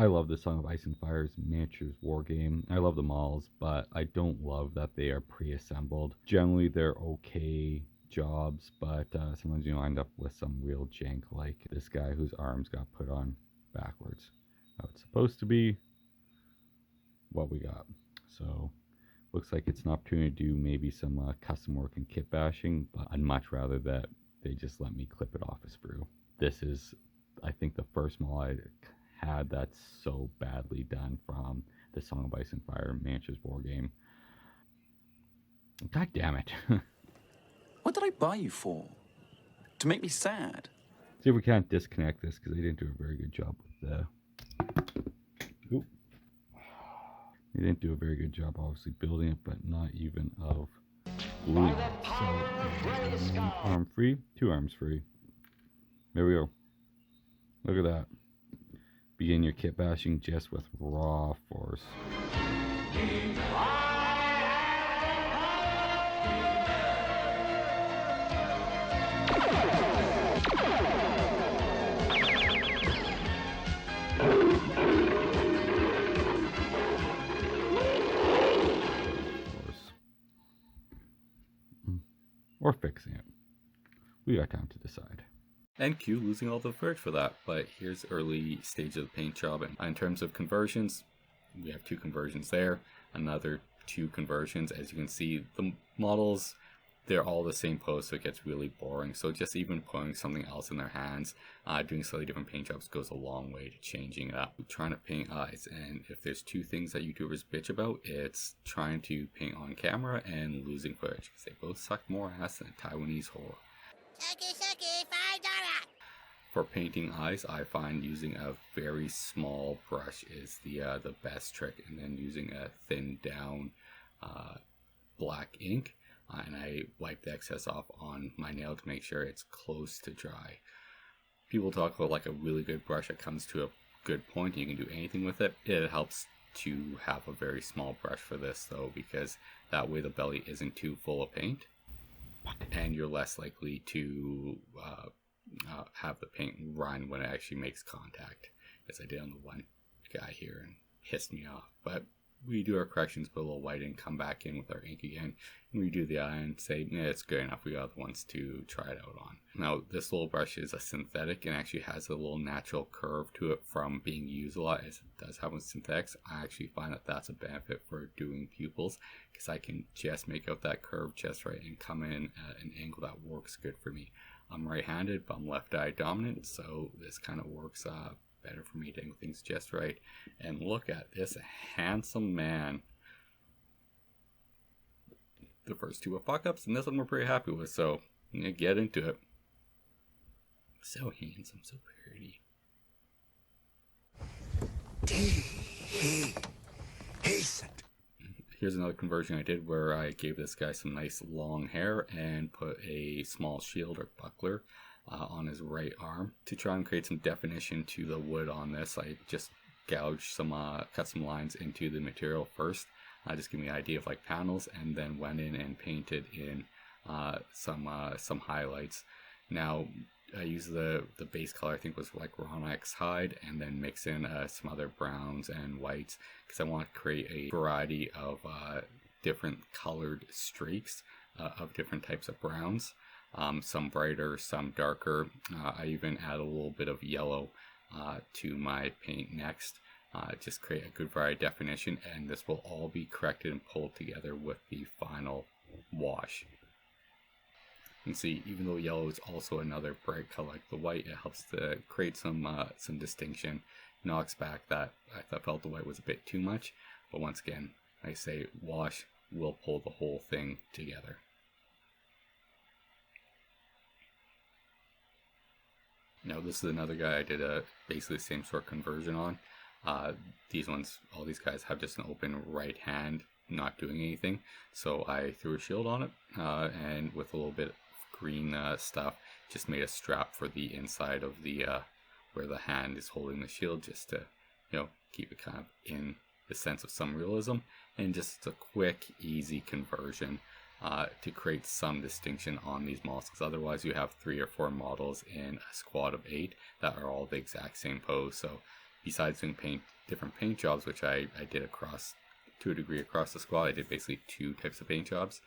I love the Song of Ice and Fire's miniatures war game. I love the models, but I don't love that they are pre-assembled. Generally, they're okay jobs, but sometimes you end up with some real jank, like this guy whose arms got put on backwards. Now it's supposed to be what we got. So looks like it's an opportunity to do maybe some custom work and kit bashing, but I'd much rather that they just let me clip it off a sprue. This is, I think, the first model I had that's so badly done from the Song of Ice and Fire miniatures war game. God damn it. What did I buy you for? To make me sad? See if we can't disconnect this because they didn't do a very good job with the... Oop. They didn't do a very good job, obviously, building it, but not even of gluing it. So, arm free, 2 arms free. There we go. Look at that. Begin your kit bashing just with raw force. Or fixing it. We got time to decide. And Q losing all the footage for that, but here's early stage of the paint job. And in terms of conversions, we have 2 conversions there, another 2 conversions. As you can see, the models, they're all the same pose, so it gets really boring. So just even putting something else in their hands, doing slightly different paint jobs goes a long way to changing it up. Trying to paint eyes, and if there's 2 things that YouTubers bitch about, it's trying to paint on camera and losing footage, because they both suck more ass than Taiwanese horror. Sucky, $5. For painting eyes, I find using a very small brush is the best trick, and then using a thin down black ink, and I wipe the excess off on my nail to make sure it's close to dry. People talk about like a really good brush that comes to a good point, you can do anything with it. It helps to have a very small brush for this though, because that way the belly isn't too full of paint, and you're less likely to have the paint run when it actually makes contact, as I did on the one guy here and pissed me off. But we do our corrections, put a little white in, come back in with our ink again, and redo the eye and say, yeah, it's good enough. We got other ones to try it out on. Now, this little brush is a synthetic and actually has a little natural curve to it from being used a lot, as it does have with synthetics. I actually find that that's a benefit for doing pupils, because I can just make out that curve just right and come in at an angle that works good for me. I'm right-handed, but I'm left-eye dominant, so this kind of works better for me to angle things just right. And look at this handsome man. The first 2 were fuck-ups, and this one we're pretty happy with, so get into it. So handsome, so pretty. Here's another conversion I did where I gave this guy some nice long hair and put a small shield or buckler on his right arm to try and create some definition to the wood on this. I just gouged some, cut some lines into the material first, just give me an idea of like panels, and then went in and painted in some highlights. Now I used the base color, I think was like Onyx hide, and then mix in some other browns and whites, because I want to create a variety of different colored streaks of different types of browns. Some brighter, some darker. I even add a little bit of yellow to my paint next. Just create a good variety of definition, and this will all be corrected and pulled together with the final wash. You can see, even though yellow is also another bright color like the white, it helps to create some distinction. Knocks back that I felt the white was a bit too much, but once again, I say wash will pull the whole thing together. Now this is another guy I did a basically the same sort of conversion on. These ones, all these guys have just an open right hand, not doing anything. So I threw a shield on it, and with a little bit of green stuff, just made a strap for the inside of the where the hand is holding the shield, just to keep it kind of in the sense of some realism, and just a quick, easy conversion to create some distinction on these models, because otherwise you have 3 or 4 models in a squad of 8 that are all the exact same pose. So besides doing different paint jobs, which I did across, to a degree, across the squad, I did basically 2 types of paint jobs.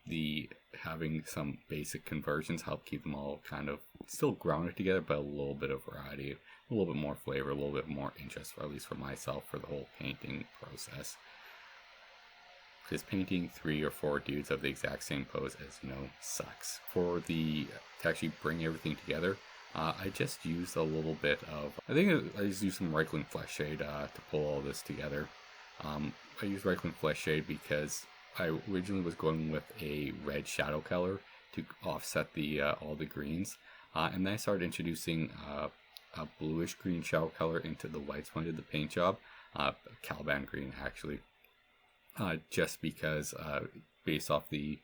The having some basic conversions help keep them all kind of still grounded together, but a little bit of variety, a little bit more flavor, a little bit more interest, or at least for myself, for the whole painting process. Because painting 3 or 4 dudes of the exact same pose, as you know, sucks. To actually bring everything together, I just used a little bit of, I just used some Reichling Flesh Shade to pull all this together. I used Reichling Flesh Shade because I originally was going with a red shadow color to offset the all the greens, and then I started introducing a bluish green shadow color into the whites when I did the paint job, Caliban green actually, just because based off the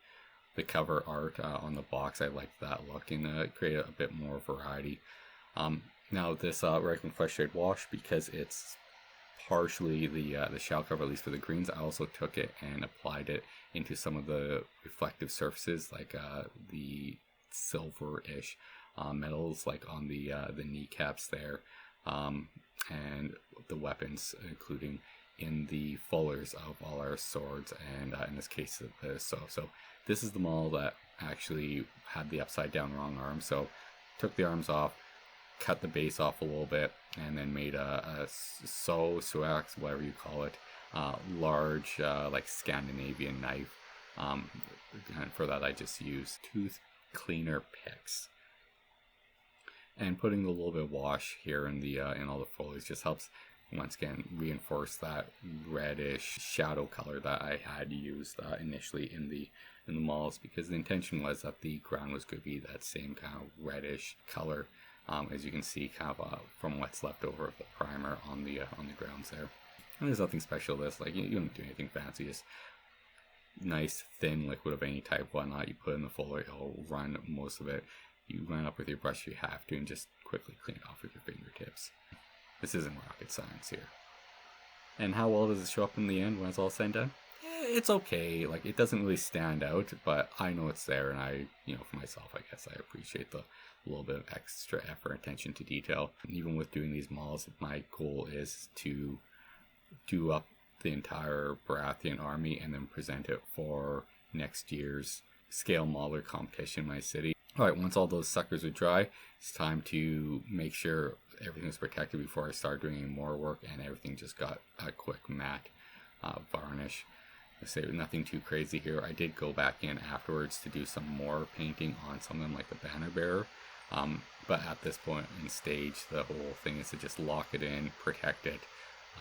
cover art on the box, I liked that look and create a bit more variety. Now this Reichling Flesh Shade wash, because it's partially the shadow cover, at least for the greens, I also took it and applied it into some of the reflective surfaces, like the silver-ish metals, like on the kneecaps there, and the weapons, including in the fullers of all our swords, and in this case the so this is the model that actually had the upside down wrong arm, so took the arms off, cut the base off a little bit, and then made a ASOIAF, whatever you call it, large like Scandinavian knife. And for that I just used tooth cleaner picks. And putting a little bit of wash here in the in all the foliage just helps once again reinforce that reddish shadow color that I had used initially in the models, because the intention was that the ground was going to be that same kind of reddish color. As you can see, kind of from what's left over of the primer on the grounds there. And there's nothing special to this, like you don't do anything fancy, just nice thin liquid of any type, whatnot. You put in the fuller, it'll run most of it. You run up with your brush if you have to, and just quickly clean it off with your fingertips. This isn't rocket science here. And how well does it show up in the end when it's all said and done? It's okay. Like, it doesn't really stand out, but I know it's there, and I, for myself, I guess I appreciate the little bit of extra effort, attention to detail. And even with doing these models, my goal is to do up the entire Baratheon army and then present it for next year's scale modeler competition in my city. Alright, once all those suckers are dry, it's time to make sure everything's protected before I start doing any more work, and everything just got a quick matte varnish. I say nothing too crazy here. I did go back in afterwards to do some more painting on some of them, like the banner bearer. But at this point in stage, the whole thing is to just lock it in, protect it,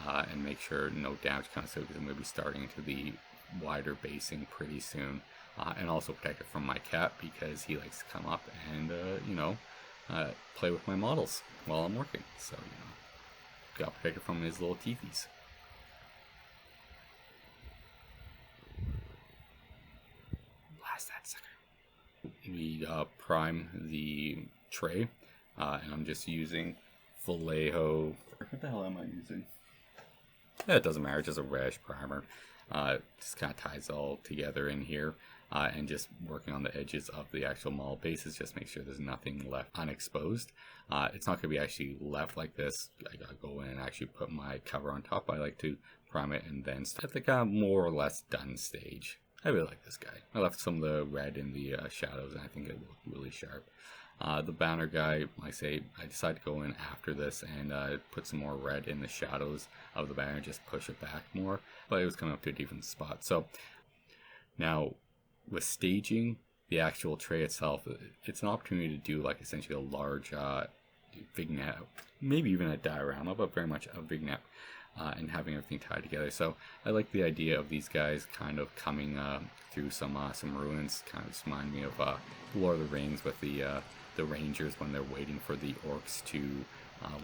and make sure no damage comes to it, because I'm going to be starting into the wider basing pretty soon. And also protect it from my cat, because he likes to come up and, play with my models while I'm working. So, got to protect it from his little teethies. Blast that sucker. We prime the tray, and I'm just using Vallejo. What the hell am I using? Yeah, it doesn't matter, just a reddish primer. Just kind of ties it all together in here, and just working on the edges of the actual model bases, just make sure there's nothing left unexposed. It's not going to be actually left like this. I gotta go in and actually put my cover on top. I like to prime it and then at the kind of more or less done stage. I really like this guy. I left some of the red in the shadows, and I think it looked really sharp. The banner guy, like I say, I decided to go in after this and put some more red in the shadows of the banner, just push it back more, but it was coming up to a different spot. So now with staging the actual tray itself, it's an opportunity to do like essentially a large vignette, maybe even a diorama, but very much a vignette, and having everything tied together. So I like the idea of these guys kind of coming through some ruins. Kind of remind me of Lord of the Rings with the Rangers when they're waiting for the orcs to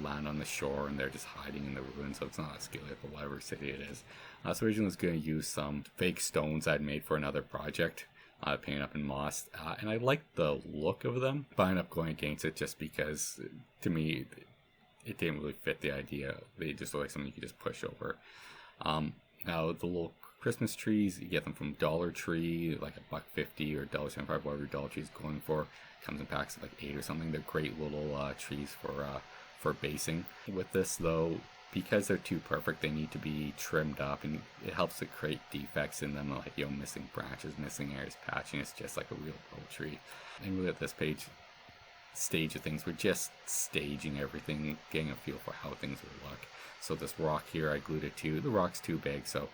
land on the shore, and they're just hiding in the ruins. So it's not a Skillet, but whatever city it is. So originally I was going to use some fake stones I'd made for another project, painted up in moss, and I liked the look of them, but I ended up going against it just because, to me, it didn't really fit the idea. They just look like something you could just push over. Now the little Christmas trees, you get them from Dollar Tree, like $1.50 or $1.75, whatever your Dollar Tree is going for. Comes in packs of like 8 or something. They're great little trees for basing. With this though, because they're too perfect, they need to be trimmed up, and it helps to create defects in them, like, you know, missing branches, missing areas, patching. It's just like a real poetry. And really at this stage of things, we're just staging everything, getting a feel for how things will look. So this rock here, I glued it to, the rock's too big, so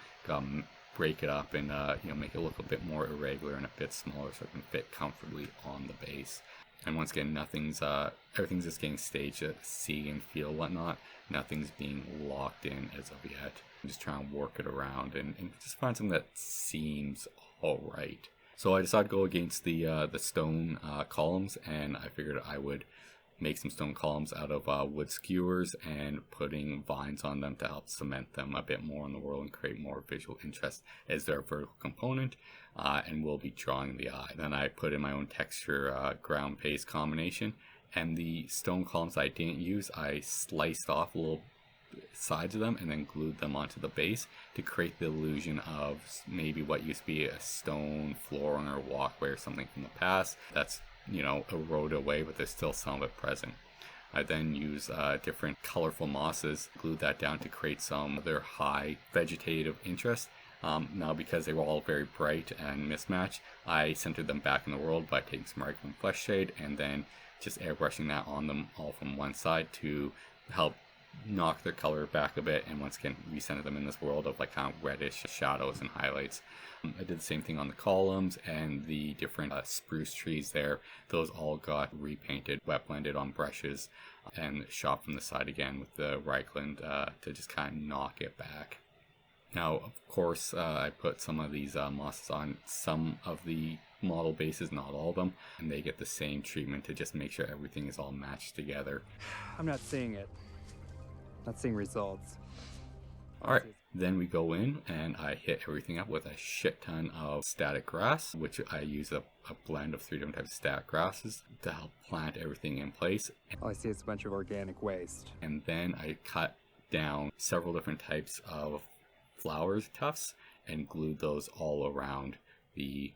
break it up and you know, make it look a bit more irregular and a bit smaller so it can fit comfortably on the base. And once again, everything's just getting staged, see and feel, whatnot. Nothing's being locked in as of yet. I'm just trying to work it around and just find something that seems alright. So I decided to go against the stone columns, and I figured I would make some stone columns out of wood skewers and putting vines on them to help cement them a bit more in the world and create more visual interest as their vertical component, and we'll be drawing the eye. Then I put in my own texture ground paste combination, and the stone columns I didn't use, I sliced off little sides of them and then glued them onto the base to create the illusion of maybe what used to be a stone flooring or walkway or something from the past that's, you know, eroded away, but there's still some of it present. I then use different colorful mosses, glued that down to create some of their high vegetative interest. Now, because they were all very bright and mismatched, I centered them back in the world by taking some Raglan flesh shade and then just airbrushing that on them all from one side to help knock their color back a bit, and once again recenter them in this world of like kind of reddish shadows and highlights. I did the same thing on the columns and the different spruce trees there. Those all got repainted, wet blended on brushes, and shot from the side again with the Raglan to just kind of knock it back. Now, of course, I put some of these mosses on some of the model bases, not all of them, and they get the same treatment to just make sure everything is all matched together. I'm not seeing it. Not seeing results. Alright, then we go in and I hit everything up with a shit ton of static grass, which I use a blend of 3 different types of static grasses to help plant everything in place. All I see is a bunch of organic waste. And then I cut down several different types of flowers tufts and glued those all around the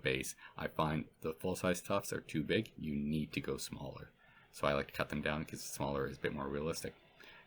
base. I find the full-size tufts are too big. You need to go smaller. So I like to cut them down because smaller is a bit more realistic.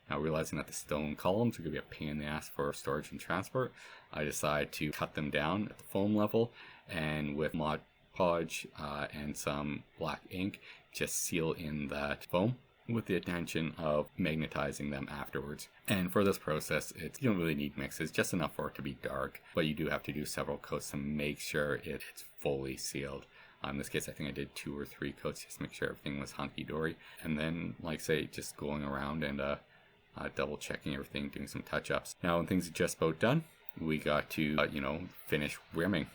Now, realizing that the stone columns are going to be a pain in the ass for storage and transport, I decided to cut them down at the foam level, and with Mod Podge and some black ink, just seal in that foam with the intention of magnetizing them afterwards. And for this process, you don't really need mixes, just enough for it to be dark, but you do have to do several coats to make sure it's fully sealed. In this case, I think I did 2 or 3 coats just to make sure everything was hunky-dory. And then, like say, just going around and double checking everything, doing some touch-ups. Now, when things are just about done, we got to, finish rim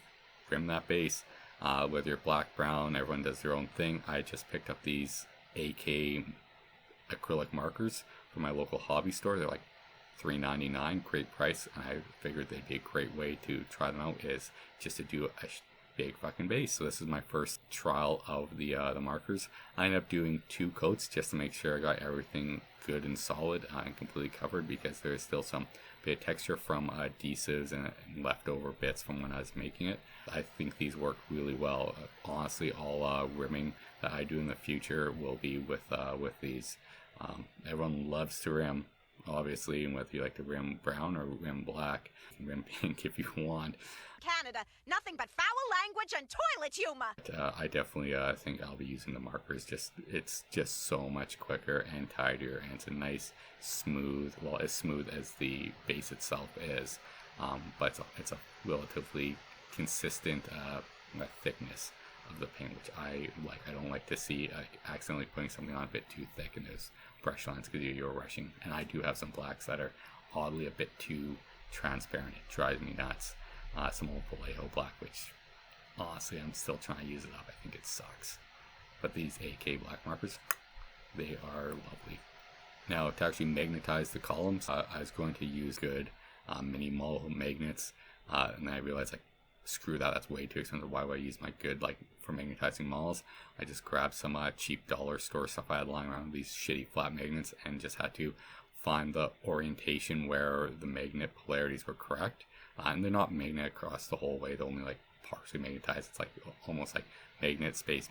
that base. Whether you're black, brown, everyone does their own thing. I just picked up these AK acrylic markers from my local hobby store. They're like $3.99, great price. And I figured they'd be a great way to try them out, is just to do a big fucking base. So this is my first trial of the markers. I ended up doing 2 coats just to make sure I got everything good and solid and completely covered, because there's still some bit of texture from adhesives and leftover bits from when I was making it. I think these work really well. Honestly, all rimming that I do in the future will be with these. Everyone loves to rim, obviously, and whether you like to rim brown or rim black, rim pink if you want. Canada, nothing but foul language and toilet humor. I definitely think I'll be using the markers. It's just so much quicker and tidier, and it's a nice smooth, well, as smooth as the base itself is, but it's a relatively consistent thickness of the paint, which I like. I don't like to see accidentally putting something on a bit too thick in those brush lines because you're rushing. And I do have some blacks that are oddly a bit too transparent. It drives me nuts. Some old Vallejo black, which honestly I'm still trying to use it up. I think it sucks. But these AK black markers, they are lovely. Now, to actually magnetize the columns, I was going to use good mini model magnets, and then I realized, like, screw that, that's way too expensive. Why would I use my good, like, for magnetizing models? I just grabbed some cheap dollar store stuff I had lying around, these shitty flat magnets, and just had to find the orientation where the magnet polarities were correct. And they're not magnet across the whole way, they're only like partially magnetized. It's like almost like magnet space.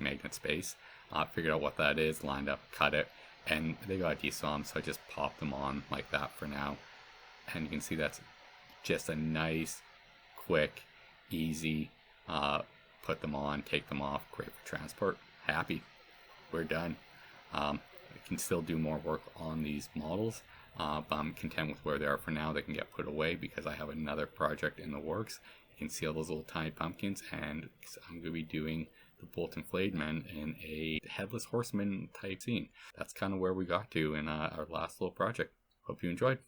Figured out what that is, lined up, cut it, and they got desom, so I just popped them on like that for now. And you can see that's just a nice, quick, easy, put them on, take them off, great for transport. Happy, we're done. I can still do more work on these models, but I'm content with where they are for now. They can get put away because I have another project in the works. You can see all those little tiny pumpkins, and I'm going to be doing the Bolton Flayed Men in a Headless Horseman type scene. That's kind of where we got to in our last little project. Hope you enjoyed.